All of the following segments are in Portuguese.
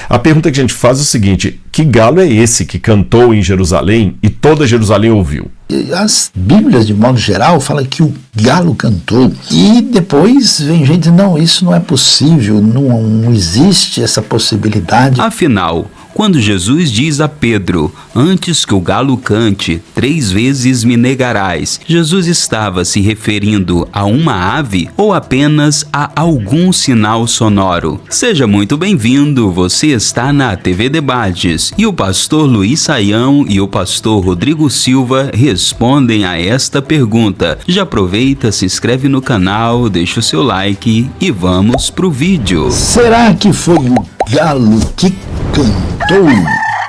A pergunta que a gente faz é o seguinte: que galo é esse que cantou em Jerusalém e toda Jerusalém ouviu? As Bíblias, de modo geral, falam que o galo cantou. E depois vem gente dizendo, não, isso não é possível, não existe essa possibilidade. Afinal, quando Jesus diz a Pedro, antes que o galo cante, 3 vezes me negarás, Jesus estava se referindo a uma ave ou apenas a algum sinal sonoro? Seja muito bem-vindo, você está na TV Debates e o pastor Luiz Saião e o pastor Rodrigo Silva respondem a esta pergunta. Já aproveita, se inscreve no canal, deixa o seu like e vamos pro vídeo. Será que foi o galo que cantou?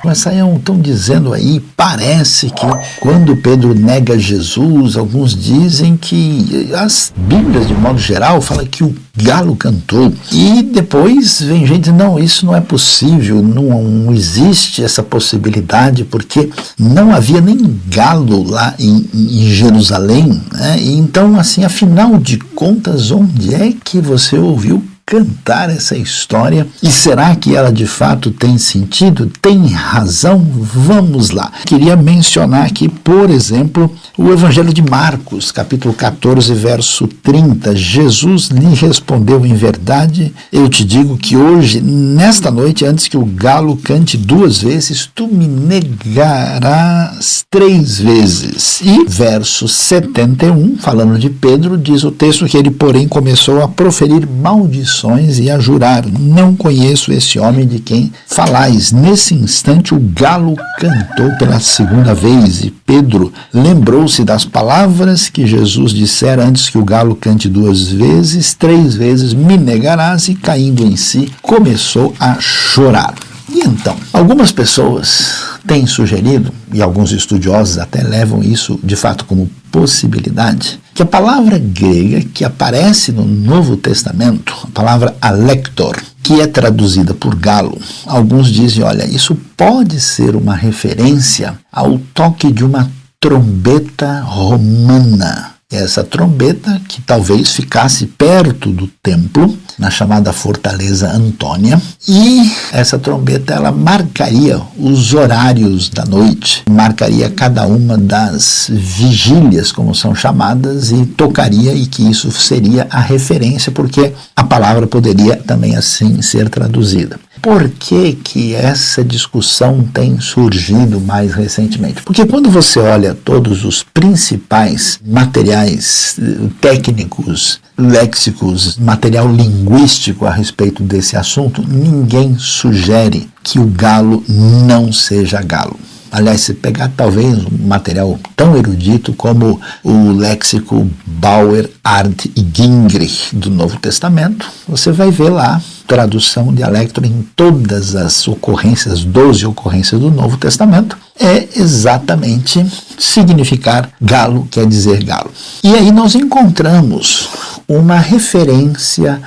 Mas estão dizendo aí, parece que quando Pedro nega Jesus, alguns dizem que as Bíblias, de modo geral, falam que o galo cantou. E depois vem gente dizendo, não, isso não é possível, não existe essa possibilidade, porque não havia nem galo lá em Jerusalém, né? E então, assim, afinal de contas, onde é que você ouviu cantar essa história? E será que ela de fato tem sentido? Tem razão? Vamos lá. Queria mencionar aqui, por exemplo, o Evangelho de Marcos, capítulo 14, verso 30. Jesus lhe respondeu, em verdade, eu te digo que hoje, nesta noite, antes que o galo cante 2 vezes, tu me negarás 3 vezes. E verso 71, falando de Pedro, diz o texto que ele, porém, começou a proferir maldições e a jurar, não conheço esse homem de quem falais. Nesse instante o galo cantou pela 2ª vez e Pedro lembrou-se das palavras que Jesus dissera, antes que o galo cante 2 vezes, 3 vezes me negarás, e caindo em si começou a chorar. E então, algumas pessoas têm sugerido, e alguns estudiosos até levam isso de fato como possibilidade, que a palavra grega que aparece no Novo Testamento, a palavra alector, que é traduzida por galo, alguns dizem, olha, isso pode ser uma referência ao toque de uma trombeta romana. Essa trombeta que talvez ficasse perto do templo, na chamada Fortaleza Antônia, e essa trombeta ela marcaria os horários da noite, marcaria cada uma das vigílias, como são chamadas, e tocaria, e que isso seria a referência, porque a palavra poderia também assim ser traduzida. Por que essa discussão tem surgido mais recentemente? Porque quando você olha todos os principais materiais técnicos, léxicos, material linguístico a respeito desse assunto, ninguém sugere que o galo não seja galo. Aliás, se pegar talvez um material tão erudito como o léxico Bauer, Ard e Gingrich do Novo Testamento, você vai ver lá tradução de alector em todas as ocorrências, 12 ocorrências do Novo Testamento, é exatamente significar galo, quer dizer galo. E aí nós encontramos uma referência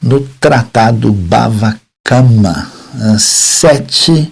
no Tratado Bava Kama 7,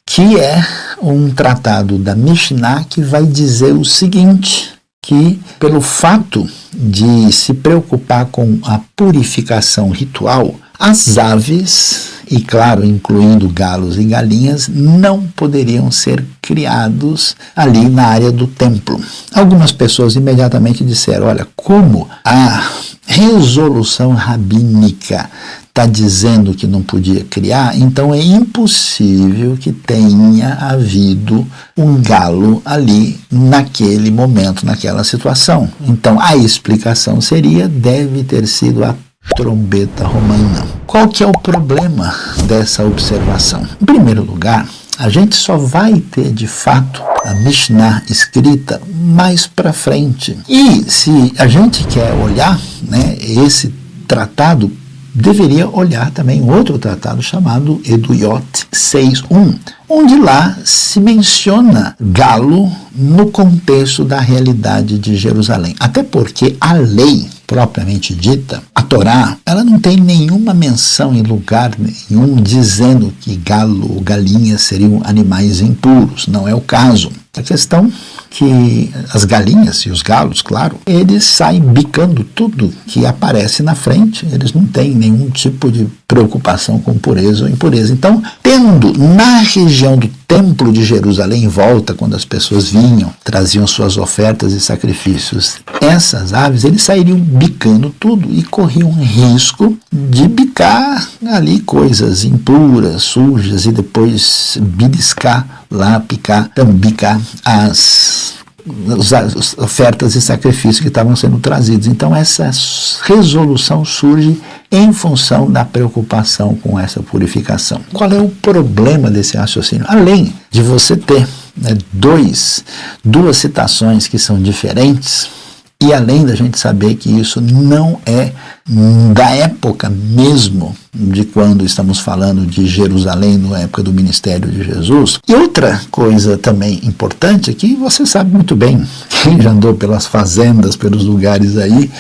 que é um tratado da Mishnah que vai dizer o seguinte, que pelo fato de se preocupar com a purificação ritual, as aves, e claro, incluindo galos e galinhas, não poderiam ser criados ali na área do templo. Algumas pessoas imediatamente disseram, olha, como a resolução rabínica está dizendo que não podia criar, então é impossível que tenha havido um galo ali naquele momento, naquela situação. Então a explicação seria, deve ter sido a trombeta romana. Qual que é o problema dessa observação? Em primeiro lugar, a gente só vai ter de fato a Mishnah escrita mais para frente. E se a gente quer olhar, né, esse tratado, deveria olhar também outro tratado chamado Eduyot 6.1, onde lá se menciona galo no contexto da realidade de Jerusalém. Até porque a lei propriamente dita, a Torá, ela não tem nenhuma menção em lugar nenhum dizendo que galo ou galinha seriam animais impuros. Não é o caso. A questão que as galinhas e os galos, claro, eles saem bicando tudo que aparece na frente, eles não têm nenhum tipo de preocupação com pureza ou impureza. Então, tendo na região do Templo de Jerusalém em volta, quando as pessoas vinham, traziam suas ofertas e sacrifícios, essas aves, eles sairiam bicando tudo e corriam risco de bicar ali coisas impuras, sujas, e depois beliscar lá, bicar as ofertas e sacrifícios que estavam sendo trazidos. Então essa resolução surge em função da preocupação com essa purificação. Qual é o problema desse raciocínio? Além de você ter duas citações que são diferentes, e além da gente saber que isso não é da época mesmo de quando estamos falando de Jerusalém, na época do ministério de Jesus. E outra coisa também importante é que você sabe muito bem, quem já andou pelas fazendas, pelos lugares aí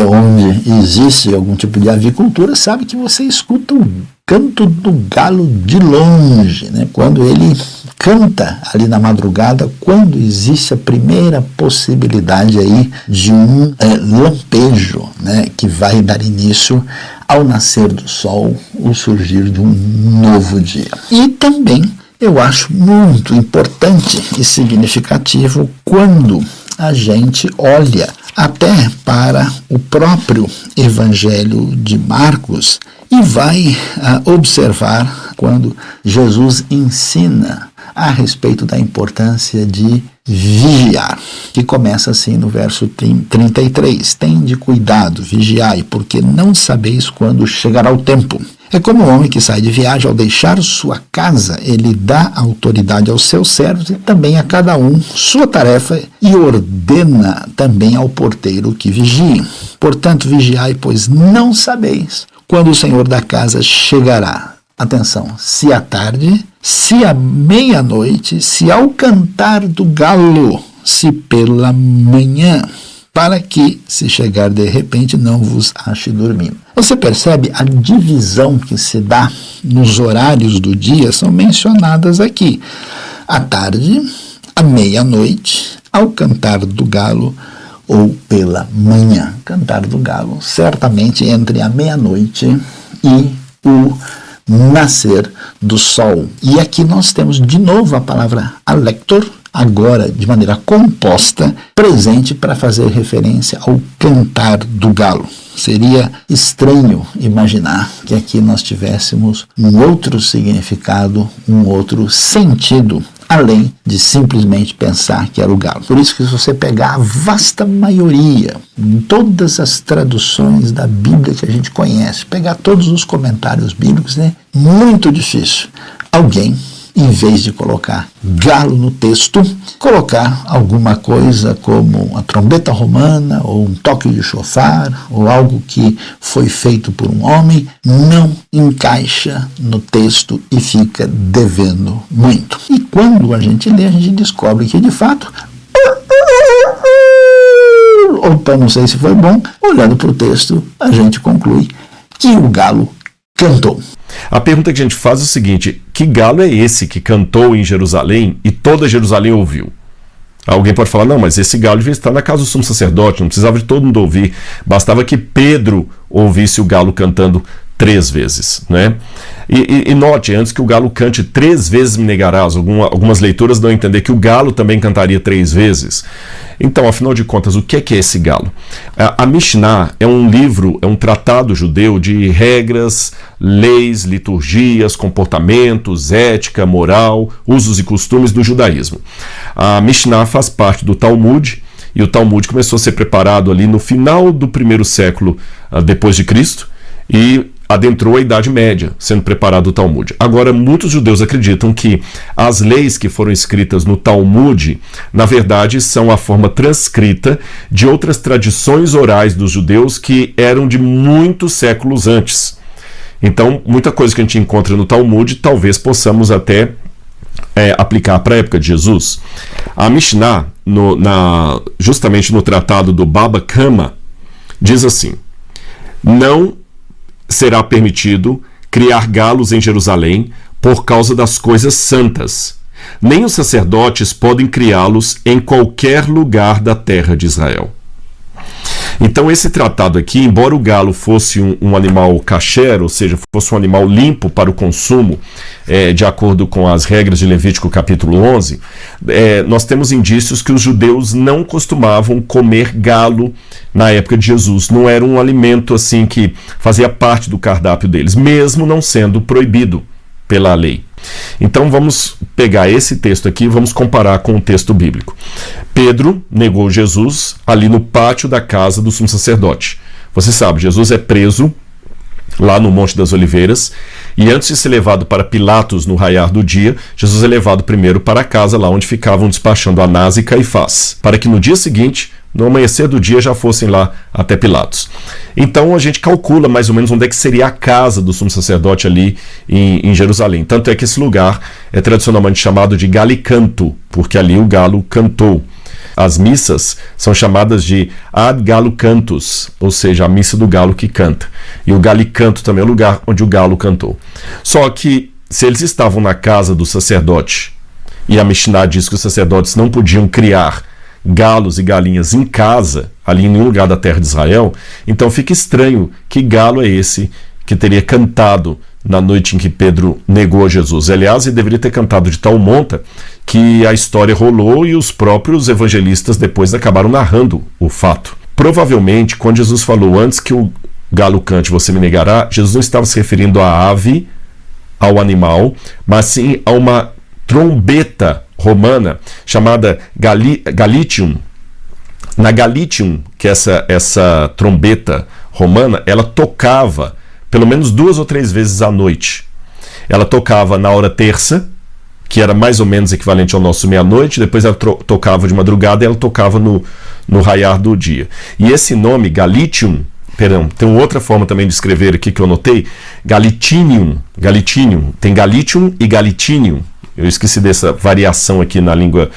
onde existe algum tipo de avicultura, sabe que você escuta o canto do galo de longe, né? Quando ele canta ali na madrugada, quando existe a primeira possibilidade aí de um lampejo, né, que vai dar início ao nascer do sol, o surgir de um novo dia. E também eu acho muito importante e significativo quando a gente olha até para o próprio Evangelho de Marcos e vai observar quando Jesus ensina a respeito da importância de vigiar, que começa assim no verso 33. Tende cuidado, vigiai, porque não sabeis quando chegará o tempo. É como um homem que sai de viagem, ao deixar sua casa, ele dá autoridade aos seus servos e também a cada um sua tarefa, e ordena também ao porteiro que vigie. Portanto, vigiai, pois não sabeis quando o Senhor da casa chegará. Atenção, se à tarde, se à meia-noite, se ao cantar do galo, se pela manhã, para que, se chegar de repente, não vos ache dormindo. Você percebe a divisão que se dá nos horários do dia são mencionadas aqui. À tarde, à meia-noite, ao cantar do galo ou pela manhã. Cantar do galo, certamente entre a meia-noite e o nascer do sol. E aqui nós temos de novo a palavra alector, agora de maneira composta, presente para fazer referência ao cantar do galo. Seria estranho imaginar que aqui nós tivéssemos um outro significado, um outro sentido, além de simplesmente pensar que era o galo. Por isso que se você pegar a vasta maioria, em todas as traduções da Bíblia que a gente conhece, pegar todos os comentários bíblicos, né, muito difícil alguém, em vez de colocar galo no texto, colocar alguma coisa como a trombeta romana, ou um toque de chofar, ou algo que foi feito por um homem, não encaixa no texto e fica devendo muito. E quando a gente lê, a gente descobre que, de fato, opa, não sei se foi bom, olhando para o texto, a gente conclui que o galo cantou. A pergunta que a gente faz é o seguinte: que galo é esse que cantou em Jerusalém e toda Jerusalém ouviu? Alguém pode falar, não, mas esse galo devia estar na casa do sumo sacerdote, não precisava de todo mundo ouvir, bastava que Pedro ouvisse o galo cantando 3 vezes, né? E note, antes que o galo cante 3 vezes me negarás, algumas leituras dão a entender que o galo também cantaria 3 vezes. Então, afinal de contas, o que é esse galo? A Mishnah é um livro, é um tratado judeu de regras, leis, liturgias, comportamentos, ética, moral, usos e costumes do judaísmo. A Mishnah faz parte do Talmud, e o Talmud começou a ser preparado ali no final do 1º século depois de Cristo, e adentrou a Idade Média, sendo preparado o Talmud. Agora, muitos judeus acreditam que as leis que foram escritas no Talmud, na verdade, são a forma transcrita de outras tradições orais dos judeus que eram de muitos séculos antes. Então, muita coisa que a gente encontra no Talmud, talvez possamos até aplicar para a época de Jesus. A Mishnah, justamente no tratado do Baba Kama, diz assim: não será permitido criar galos em Jerusalém por causa das coisas santas, nem os sacerdotes podem criá-los em qualquer lugar da terra de Israel. Então esse tratado aqui, embora o galo fosse um animal kasher, ou seja, fosse um animal limpo para o consumo, de acordo com as regras de Levítico capítulo 11, nós temos indícios que os judeus não costumavam comer galo na época de Jesus. Não era um alimento assim que fazia parte do cardápio deles, mesmo não sendo proibido pela lei. Então vamos pegar esse texto aqui e vamos comparar com o texto bíblico. Pedro negou Jesus ali no pátio da casa do sumo sacerdote. Você sabe, Jesus é preso lá no Monte das Oliveiras, e antes de ser levado para Pilatos no raiar do dia, Jesus é levado primeiro para a casa lá onde ficavam despachando Anás e Caifás, para que no dia seguinte, no amanhecer do dia, já fossem lá até Pilatos. Então a gente calcula mais ou menos onde é que seria a casa do sumo sacerdote ali em Jerusalém. Tanto é que esse lugar é tradicionalmente chamado de Galicanto, porque ali o galo cantou. As missas são chamadas de Ad Galo Cantus, ou seja, a missa do galo que canta. E o Galicanto também é o lugar onde o galo cantou. Só que se eles estavam na casa do sacerdote, e a Mishnah diz que os sacerdotes não podiam criar galos e galinhas em casa, ali em nenhum lugar da terra de Israel, então fica estranho que galo é esse que teria cantado na noite em que Pedro negou a Jesus. Aliás, ele deveria ter cantado de tal monta que a história rolou e os próprios evangelistas depois acabaram narrando o fato. Provavelmente, quando Jesus falou antes que o galo cante, você me negará, Jesus não estava se referindo à ave, ao animal, mas sim a uma trombeta romana chamada Galitium. Na Galitium, que é essa trombeta romana, ela tocava pelo menos 2 ou 3 vezes à noite. Ela tocava na hora terça, que era mais ou menos equivalente ao nosso meia-noite, depois ela tocava de madrugada e ela tocava no raiar do dia. E esse nome, Galitium, tem outra forma também de escrever aqui que eu notei, Galitinium, tem Galitium e Galitinium. Eu esqueci dessa variação aqui na língua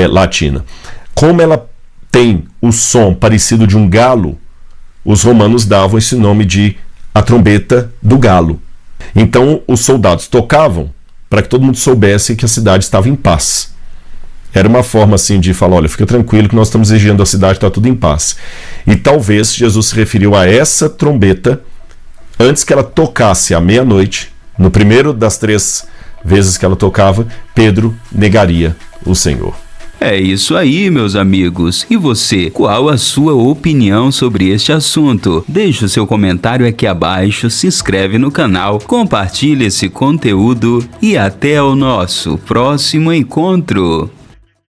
latina. Como ela tem o som parecido de um galo, os romanos davam esse nome de a trombeta do galo. Então os soldados tocavam para que todo mundo soubesse que a cidade estava em paz. Era uma forma assim de falar, olha, fica tranquilo que nós estamos exigindo a cidade, está tudo em paz. E talvez Jesus se referiu a essa trombeta antes que ela tocasse à meia-noite. No primeiro das 3 vezes que ela tocava, Pedro negaria o Senhor. É isso aí, meus amigos. E você, qual a sua opinião sobre este assunto? Deixe o seu comentário aqui abaixo, se inscreve no canal, compartilhe esse conteúdo e até o nosso próximo encontro.